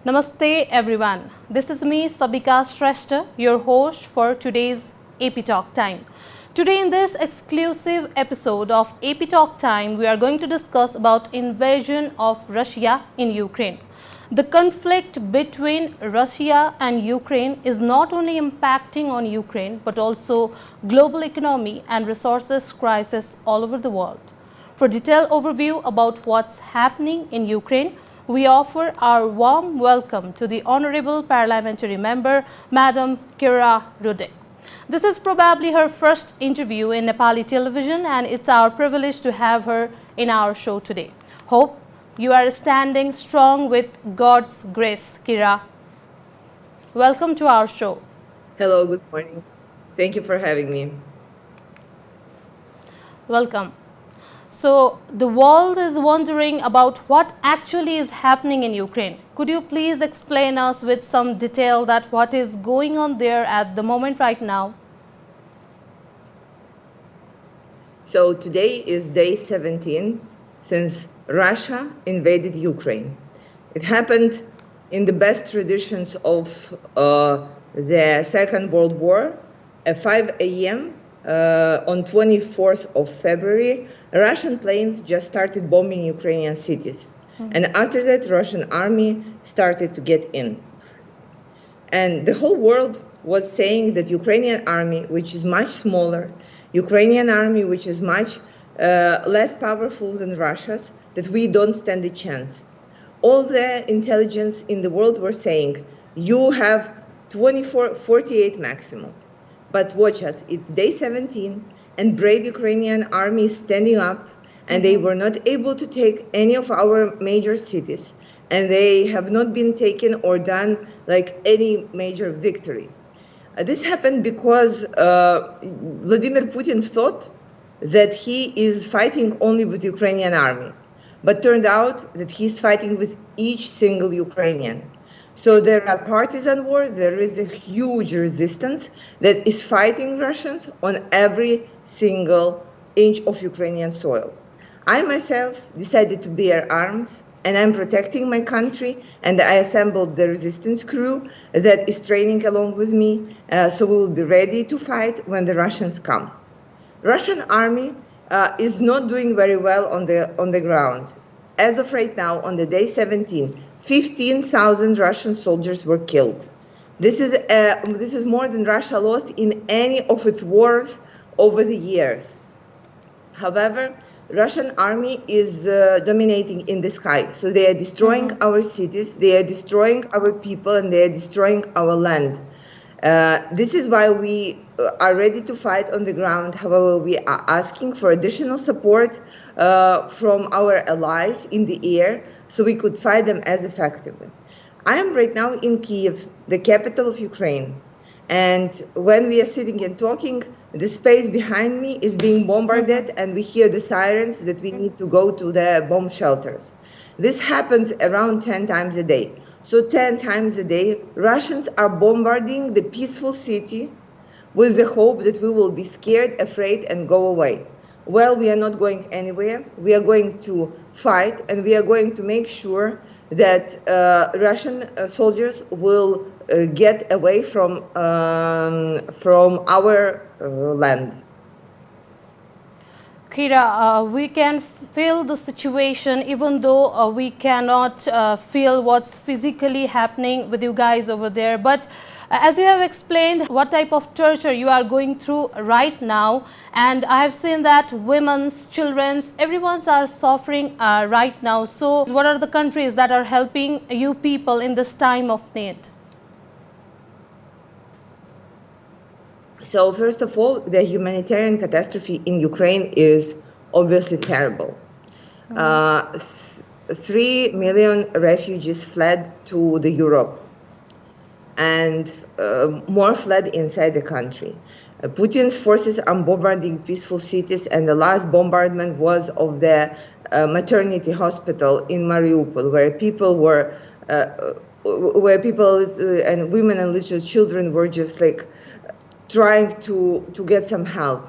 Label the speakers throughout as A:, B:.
A: Namaste everyone. This is me Sabika Shrestha, your host for today's AP Talk Time. Today in this exclusive episode of AP Talk Time, we are going to discuss about invasion of Russia in Ukraine. The conflict between Russia and Ukraine is not only impacting on Ukraine but also global economy and resources crisis all over the world. For detailed overview about what's happening in Ukraine, we offer our warm welcome to the Honorable Parliamentary Member, Madam Kira Rudik. This is probably her first interview in Nepali television, and it's our privilege to have her in our show today. Hope you are standing strong with God's grace, Kira. Welcome to our show.
B: Hello, good morning. Thank you for having me.
A: Welcome. So, the world is wondering about what actually is happening in Ukraine. Could you please explain us with some detail that what is going on there at the moment right now?
B: So today is day 17 since Russia invaded Ukraine. It happened in the best traditions of the Second World War at 5 a.m. On 24th of February, Russian planes just started bombing Ukrainian cities. And after that, Russian army started to get in. And the whole world was saying that Ukrainian army, which is much smaller, Ukrainian army, which is much less powerful than Russia's, that we don't stand a chance. All the intelligence in the world were saying, you have 48 maximum. But watch us, it's day 17, and brave Ukrainian army is standing up, and they were not able to take any of our major cities, and they have not been taken or done like any major victory. This happened because Vladimir Putin thought that he is fighting only with Ukrainian army, but turned out that he's fighting with each single Ukrainian. So there are partisan wars, there is a huge resistance that is fighting Russians on every single inch of Ukrainian soil. I myself decided to bear arms, and I'm protecting my country, and I assembled the resistance crew that is training along with me, so we will be ready to fight when the Russians come. Russian army is not doing very well on the ground. As of right now, on the day 17, 15,000 Russian soldiers were killed. This is more than Russia lost in any of its wars over the years. However, Russian army is dominating in the sky. So they are destroying our cities, they are destroying our people, and they are destroying our land. This is why we are ready to fight on the ground. However, we are asking for additional support from our allies in the air so we could fight them as effectively. I am right now in Kiev, the capital of Ukraine. And when we are sitting and talking, the space behind me is being bombarded, and we hear the sirens that we need to go to the bomb shelters. This happens around 10 times a day. So 10 times a day, Russians are bombarding the peaceful city with the hope that we will be scared, afraid, and go away. Well, we are not going anywhere. We are going to fight, and we are going to make sure that Russian soldiers will get away from our land.
A: Kira, we can feel the situation even though we cannot feel what's physically happening with you guys over there. But as you have explained what type of torture you are going through right now, and I have seen that women's, children's, everyone's are suffering right now. So what are the countries that are helping you people in this time of need?
B: So first of all, the humanitarian catastrophe in Ukraine is obviously terrible. 3 million refugees fled to the Europe, and more fled inside the country. Putin's forces are bombarding peaceful cities, and the last bombardment was of the maternity hospital in Mariupol, where people and women and little children were just like trying to get some help.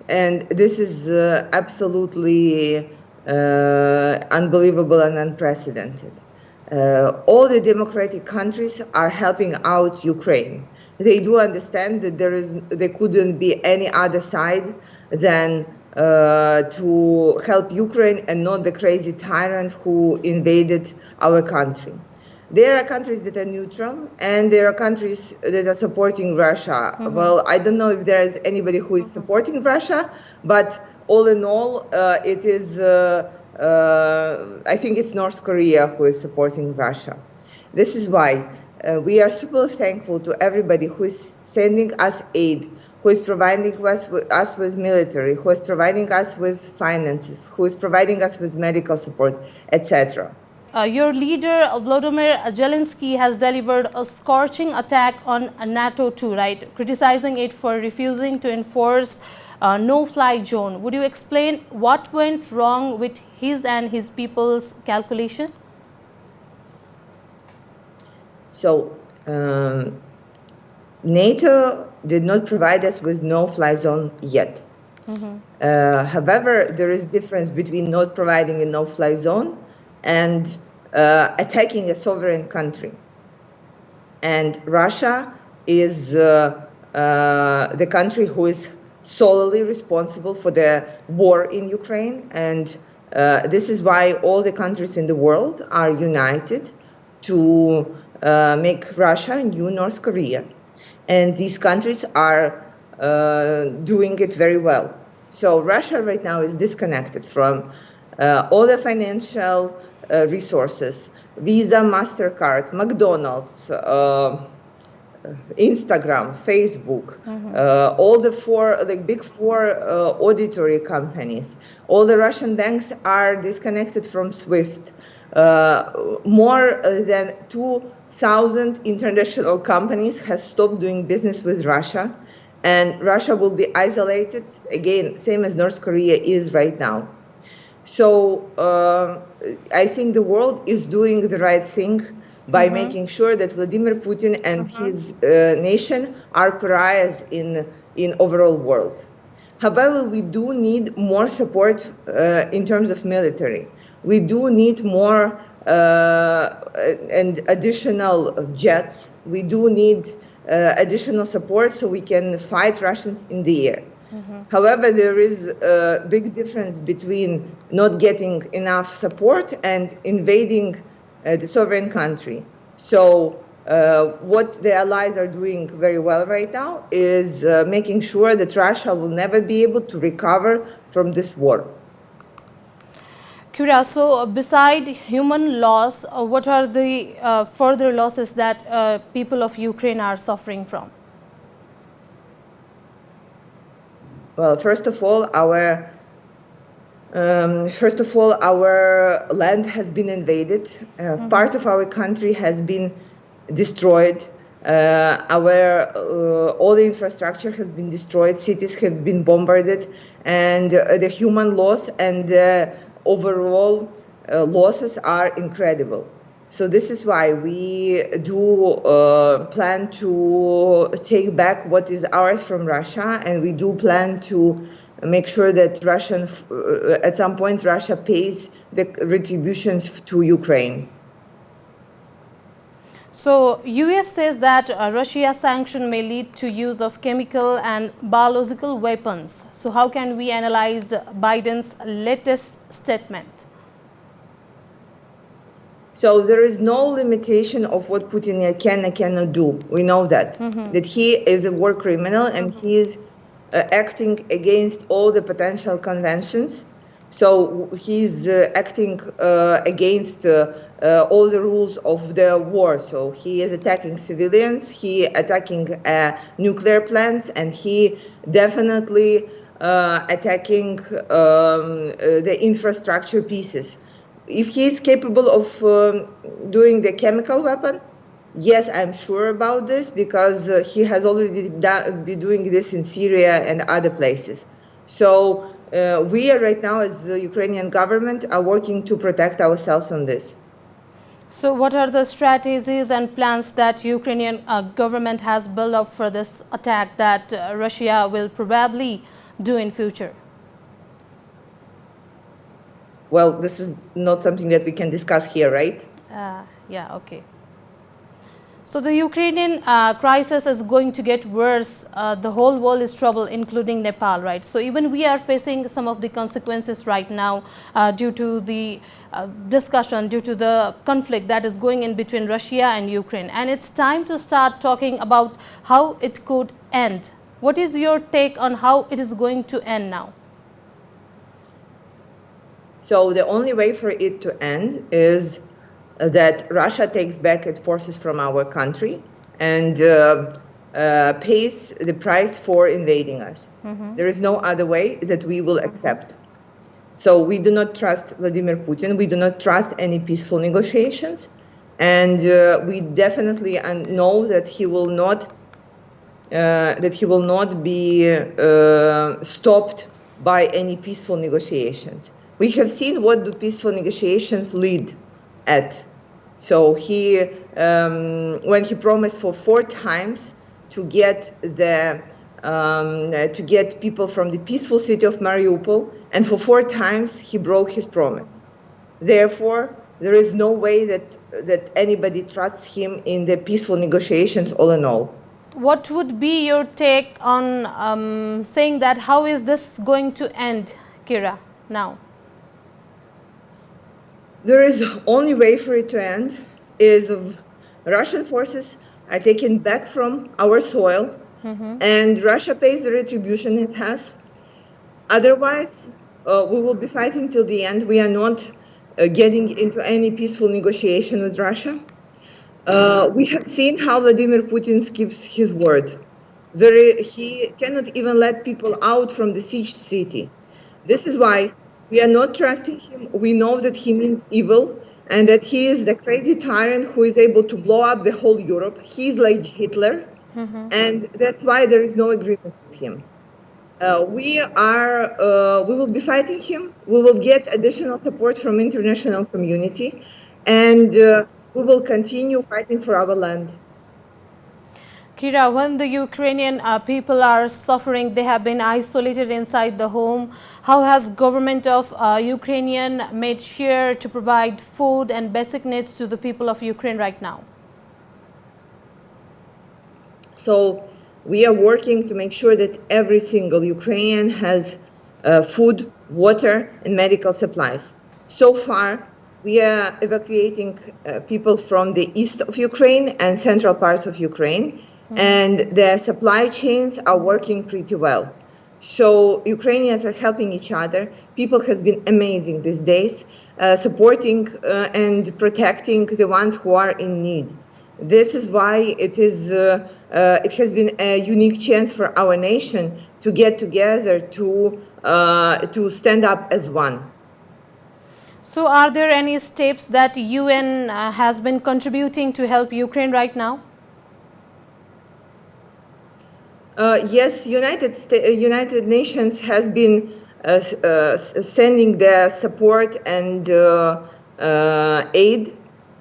B: And this is absolutely unbelievable and unprecedented. all the democratic countries are helping out Ukraine. They do understand that there couldn't be any other side than to help Ukraine and not the crazy tyrant who invaded our country. There are countries that are neutral, and there are countries that are supporting Russia. Well, I don't know if there is anybody who is supporting Russia, but all in all, it is. I think it's North Korea who is supporting Russia. This is why we are super thankful to everybody who is sending us aid, who is providing us with military, who is providing us with finances, who is providing us with medical support, etc.
A: Your leader, Volodymyr Zelensky, has delivered a scorching attack on NATO too, right? Criticizing it for refusing to enforce no-fly zone. Would you explain what went wrong with his and his people's calculation?
B: So, NATO did not provide us with no-fly zone yet. However, there is a difference between not providing a no-fly zone and attacking a sovereign country. And Russia is the country who is solely responsible for the war in Ukraine. And this is why all the countries in the world are united to make Russia a new North Korea. And these countries are doing it very well. So Russia right now is disconnected from all the financial resources, Visa, MasterCard, McDonald's, Instagram, Facebook, all the big four auditory companies. All the Russian banks are disconnected from SWIFT. More than 2,000 international companies have stopped doing business with Russia, and Russia will be isolated, again, same as North Korea is right now. So I think the world is doing the right thing by making sure that Vladimir Putin and his nation are pariahs in overall world. However, we do need more support in terms of military. We do need more and additional jets. We do need additional support so we can fight Russians in the air. However, there is a big difference between not getting enough support and invading the sovereign country. So what the allies are doing very well right now is making sure that Russia will never be able to recover from this war.
A: Kyria, so beside human loss, what are the further losses that people of Ukraine are suffering from?
B: Well, first of all, our land has been invaded. Part of our country has been destroyed. All the infrastructure has been destroyed. Cities have been bombarded, and the human loss and the overall losses are incredible. So this is why we do plan to take back what is ours from Russia, and we do plan to make sure that at some point Russia pays the retributions to Ukraine.
A: So US says that Russia's sanction may lead to use of chemical and biological weapons. So how can we analyze Biden's latest statement?
B: So there is no limitation of what Putin can and cannot do. We know that. That he is a war criminal and he is acting against all the potential conventions. So he's acting against all the rules of the war. So he is attacking civilians, he attacking nuclear plants, and he definitely attacking the infrastructure pieces. If he is capable of doing the chemical weapon, yes, I'm sure about this, because he has already been doing this in Syria and other places. So we are right now, as the Ukrainian government, are working to protect ourselves on this.
A: So what are the strategies and plans that Ukrainian government has built up for this attack that Russia will probably do in future?
B: Well, this is not something that we can discuss here, right?
A: Yeah, okay. So the Ukrainian crisis is going to get worse. The whole world is trouble, including Nepal, right? So even we are facing some of the consequences right now due to the discussion, due to the conflict that is going in between Russia and Ukraine. And it's time to start talking about how it could end. What is your take on how it is going to end now?
B: So the only way for it to end is that Russia takes back its forces from our country and pays the price for invading us. There is no other way that we will accept. So we do not trust Vladimir Putin. We do not trust any peaceful negotiations. And we definitely know that he will not be stopped by any peaceful negotiations. We have seen what the peaceful negotiations lead at. So when he promised for 4 times to get people from the peaceful city of Mariupol, and for 4 times he broke his promise. Therefore, there is no way that anybody trusts him in the peaceful negotiations all in all.
A: What would be your take on saying that how is this going to end, Kira, now?
B: There is only way for it to end is Russian forces are taken back from our soil, and Russia pays the retribution it has. Otherwise, we will be fighting till the end. We are not getting into any peaceful negotiation with Russia. We have seen how Vladimir Putin keeps his word. He cannot even let people out from the siege city. This is why we are not trusting him. We know that he means evil and that he is the crazy tyrant who is able to blow up the whole Europe. He's like Hitler, and that's why there is no agreement with him. We will be fighting him. We will get additional support from international community, and we will continue fighting for our land.
A: Kira, when the Ukrainian people are suffering, they have been isolated inside the home. How has government of Ukrainian made sure to provide food and basic needs to the people of Ukraine right now?
B: So we are working to make sure that every single Ukrainian has food, water, and medical supplies. So far, we are evacuating people from the east of Ukraine and central parts of Ukraine, and the supply chains are working pretty well. So Ukrainians are helping each other. People has been amazing these days, supporting and protecting the ones who are in need. This is why it has been a unique chance for our nation to get together to stand up as one.
A: So are there any steps that UN has been contributing to help Ukraine right now?
B: Yes, United Nations has been sending their support and aid.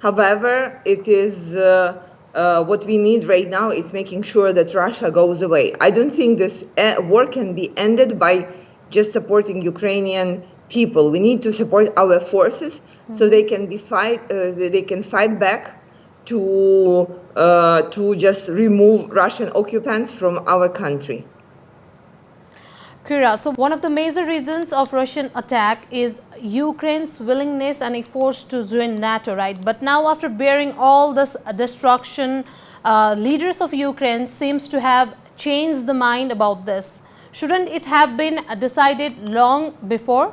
B: However, it is what we need right now is making sure that Russia goes away. I don't think this war can be ended by just supporting Ukrainian people. We need to support our forces so they can fight back to just remove Russian occupants from our country.
A: Kira, so one of the major reasons of Russian attack is Ukraine's willingness and efforts to join NATO, right? But now after bearing all this destruction, leaders of Ukraine seems to have changed the mind about this. Shouldn't it have been decided long before?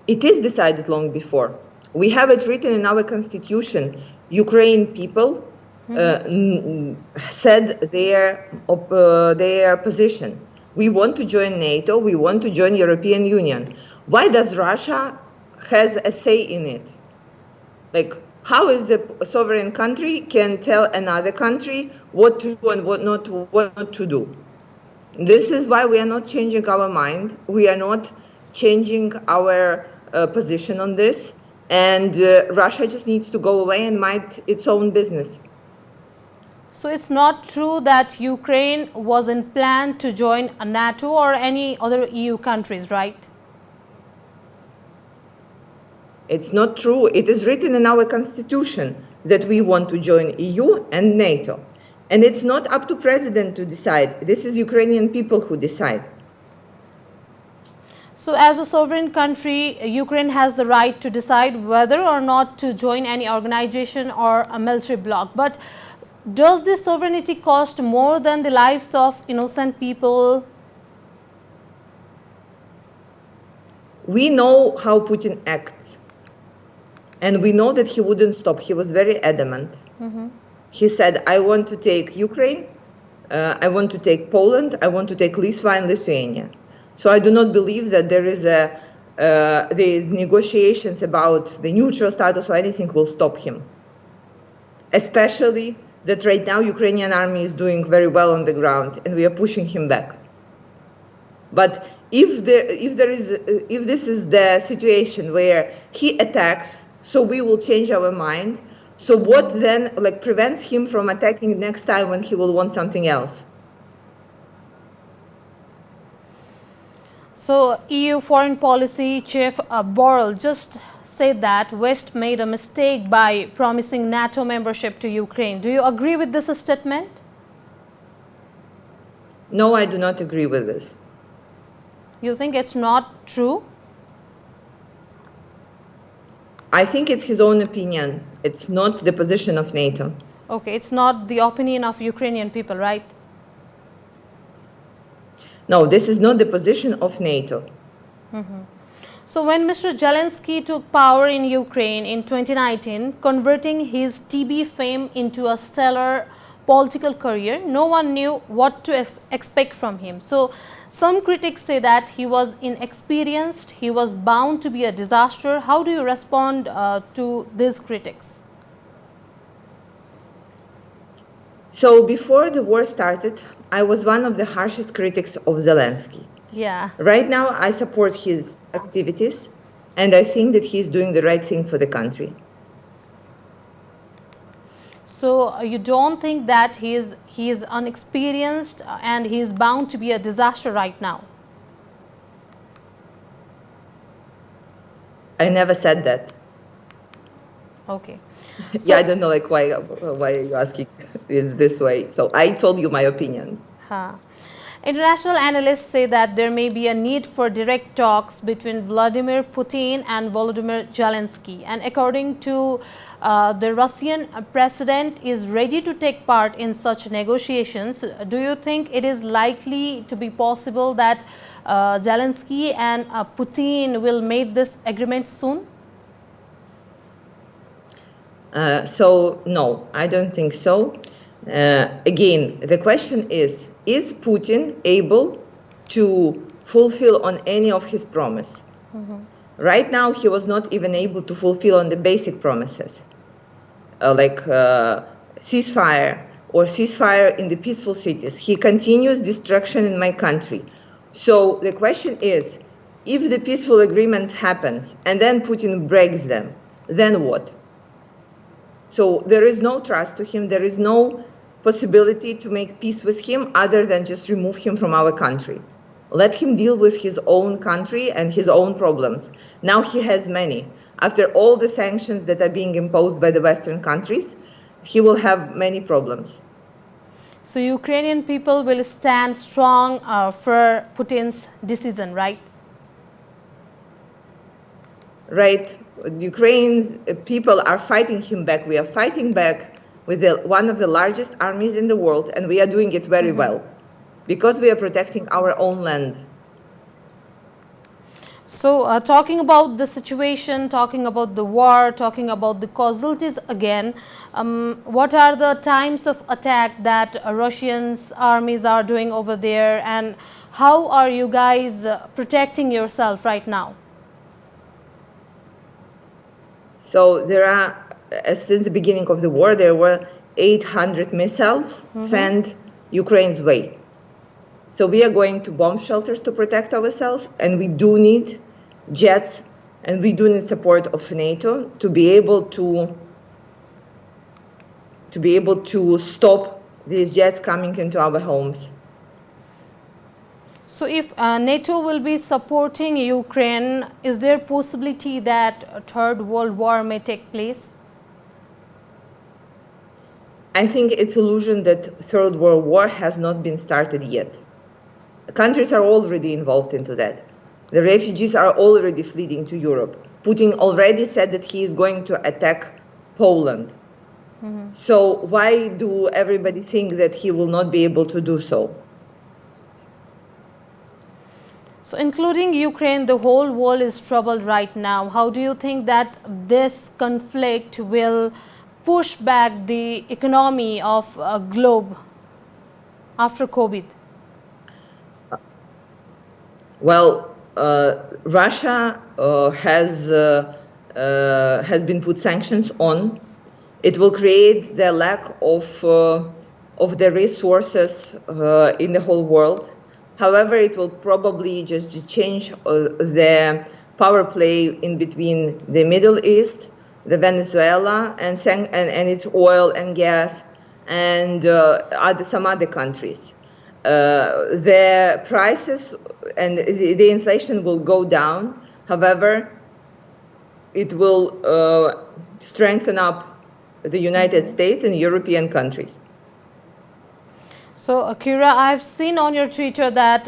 B: It is decided long before. We have it written in our constitution. Ukraine people said their position. We want to join NATO. We want to join European Union. Why does Russia has a say in it? Like, how is a sovereign country can tell another country what to do and what not to do? This is why we are not changing our mind. We are not changing our position on this. And Russia just needs to go away and mind its own business.
A: So it's not true that Ukraine wasn't planned to join NATO or any other EU countries, right?
B: It's not true. It is written in our constitution that we want to join EU and NATO. And it's not up to president to decide. This is Ukrainian people who decide.
A: So as a sovereign country, Ukraine has the right to decide whether or not to join any organization or a military bloc. But does this sovereignty cost more than the lives of innocent people?
B: We know how Putin acts. And we know that he wouldn't stop. He was very adamant. He said, I want to take Ukraine, I want to take Poland, I want to take Lithuania and Lithuania. So I do not believe that there is the negotiations about the neutral status or anything will stop him. Especially that right now Ukrainian army is doing very well on the ground and we are pushing him back. But if this is the situation where he attacks, so we will change our mind. So what then prevents him from attacking next time when he will want something else?
A: So EU foreign policy chief Borrell just said that West made a mistake by promising NATO membership to Ukraine. Do you agree with this statement?
B: No, I do not agree with this.
A: You think it's not true?
B: I think it's his own opinion. It's not the position of NATO.
A: Okay, it's not the opinion of Ukrainian people, right?
B: No, this is not the position of NATO.
A: So when Mr. Zelensky took power in Ukraine in 2019, converting his TB fame into a stellar political career, no one knew what to expect from him. So some critics say that he was inexperienced, he was bound to be a disaster. How do you respond to these critics?
B: So before the war started, I was one of the harshest critics of Zelensky.
A: Yeah.
B: Right now, I support his activities, and I think that he's doing the right thing for the country.
A: So you don't think that he is unexperienced and he is bound to be a disaster right now?
B: I never said that.
A: Okay.
B: Yeah, I don't know why are you asking this way. So I told you my opinion.
A: International analysts say that there may be a need for direct talks between Vladimir Putin and Volodymyr Zelensky. And according to the Russian president is ready to take part in such negotiations. Do you think it is likely to be possible that Zelensky and Putin will make this agreement soon?
B: So no, I don't think so. Again, the question is Putin able to fulfill on any of his promise? Right now, he was not even able to fulfill on the basic promises, like ceasefire or ceasefire in the peaceful cities. He continues destruction in my country. So the question is, if the peaceful agreement happens and then Putin breaks them, then what? So there is no trust to him. There is no possibility to make peace with him other than just remove him from our country. Let him deal with his own country and his own problems. Now he has many. After all the sanctions that are being imposed by the Western countries, he will have many problems.
A: So Ukrainian people will stand strong for Putin's decision, right?
B: Right. Ukraine's people are fighting him back. We are fighting back with one of the largest armies in the world, and we are doing it very well because we are protecting our own land.
A: So talking about the situation, talking about the war, talking about the casualties again, what are the times of attack that Russians armies are doing over there, and how are you guys protecting yourself right now?
B: So there are, since the beginning of the war, there were 800 missiles sent Ukraine's way. So we are going to bomb shelters to protect ourselves, and we do need jets, and we do need support of NATO to be able to stop these jets coming into our homes.
A: So if NATO will be supporting Ukraine, is there possibility that a third world war may take place?
B: I think it's illusion that Third World War has not been started yet. Countries are already involved into that. The refugees are already fleeing to Europe. Putin already said that he is going to attack Poland. So why do everybody think that he will not be able to do so?
A: So including Ukraine, the whole world is troubled right now. How do you think that this conflict will push back the economy of globe after COVID?
B: Well, Russia has been put sanctions on. It will create the lack of the resources in the whole world. However, it will probably just change the power play in between the Middle East, the Venezuela, and its oil and gas, and some other countries. The prices and the inflation will go down. However, it will strengthen up the United States and European countries.
A: So, Akira, I've seen on your Twitter that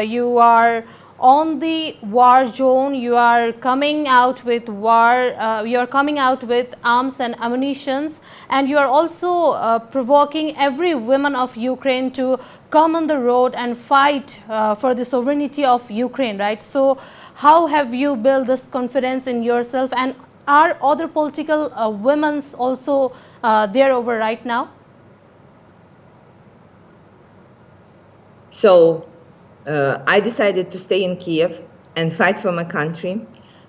A: you are on the war zone. You are coming out with you are coming out with arms and ammunitions, and you are also provoking every woman of Ukraine to come on the road and fight for the sovereignty of Ukraine, right? So, how have you built this confidence in yourself, and are other political women's also there over right now?
B: So I decided to stay in Kiev and fight for my country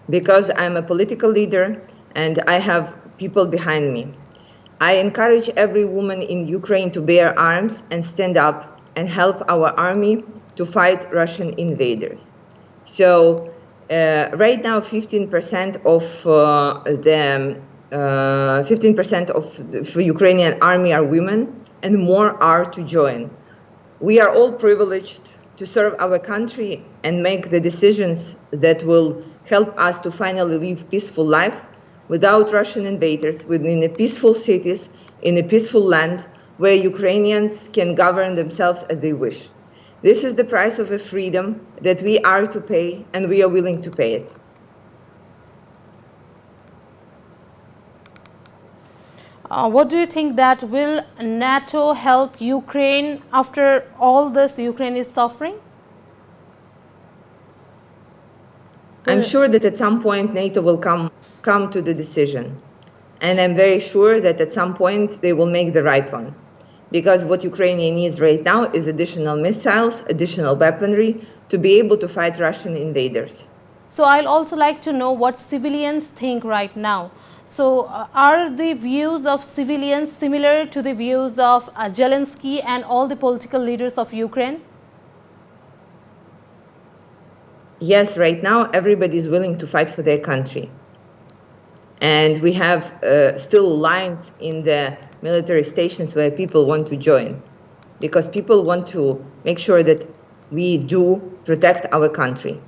B: because I'm a political leader and I have people behind me. I encourage every woman in Ukraine to bear arms and stand up and help our army to fight Russian invaders. So right now, 15% of the Ukrainian army are women, and more are to join. We are all privileged to serve our country and make the decisions that will help us to finally live peaceful life without Russian invaders, within a peaceful cities, in a peaceful land where Ukrainians can govern themselves as they wish. This is the price of a freedom that we are to pay, and we are willing to pay it.
A: What do you think that will NATO help Ukraine after all this Ukraine is suffering?
B: I'm sure that at some point NATO will come to the decision. And I'm very sure that at some point they will make the right one. Because what Ukraine needs right now is additional missiles, additional weaponry to be able to fight Russian invaders.
A: So I'll also like to know what civilians think right now. So are the views of civilians similar to the views of Zelensky and all the political leaders of Ukraine?
B: Yes, right now everybody is willing to fight for their country. And we have still lines in the military stations where people want to join, because people want to make sure that we do protect our country.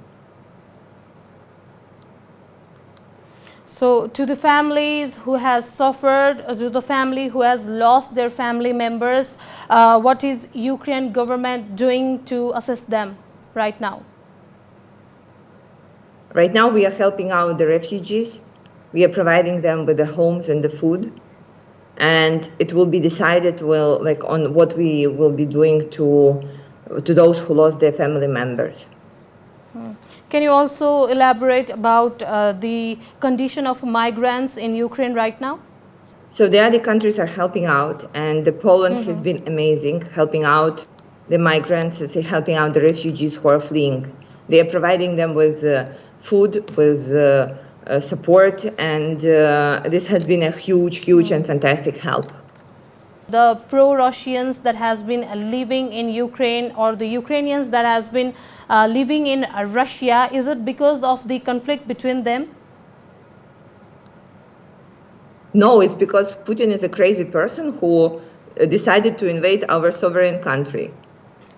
A: So to the families who has suffered, to the family who has lost their family members, what is Ukraine government doing to assist them right now?
B: Right now we are helping out the refugees. We are providing them with the homes and the food. And it will be decided on what we will be doing to those who lost their family members.
A: Can you also elaborate about the condition of migrants in Ukraine right now?
B: So the other countries are helping out, and Poland has been amazing, helping out the migrants, helping out the refugees who are fleeing. They are providing them with food, with support, and this has been a huge and fantastic help.
A: The pro-Russians that has been living in Ukraine, or the Ukrainians that has been living in Russia, is it because of the conflict between them?
B: No, it's because Putin is a crazy person who decided to invade our sovereign country.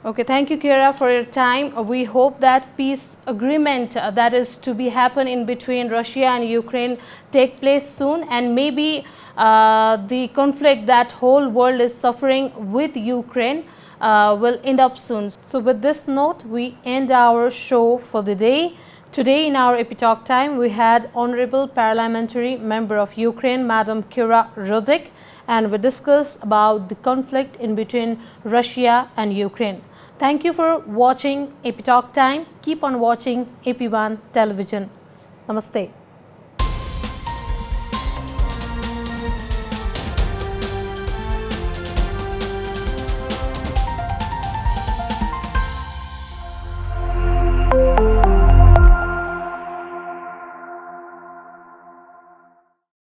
A: Okay, thank you, Kira, for your time. We hope that peace agreement that is to be happen in between Russia and Ukraine take place soon, and maybe the conflict that whole world is suffering with Ukraine will end up soon. So with this note, we end our show for the day. Today in our AP Talk time, we had Honorable Parliamentary Member of Ukraine, Madam Kira Rudik, and we discussed about the conflict in between Russia and Ukraine. Thank you for watching AP Talk Time. Keep on watching AP1 television. Namaste.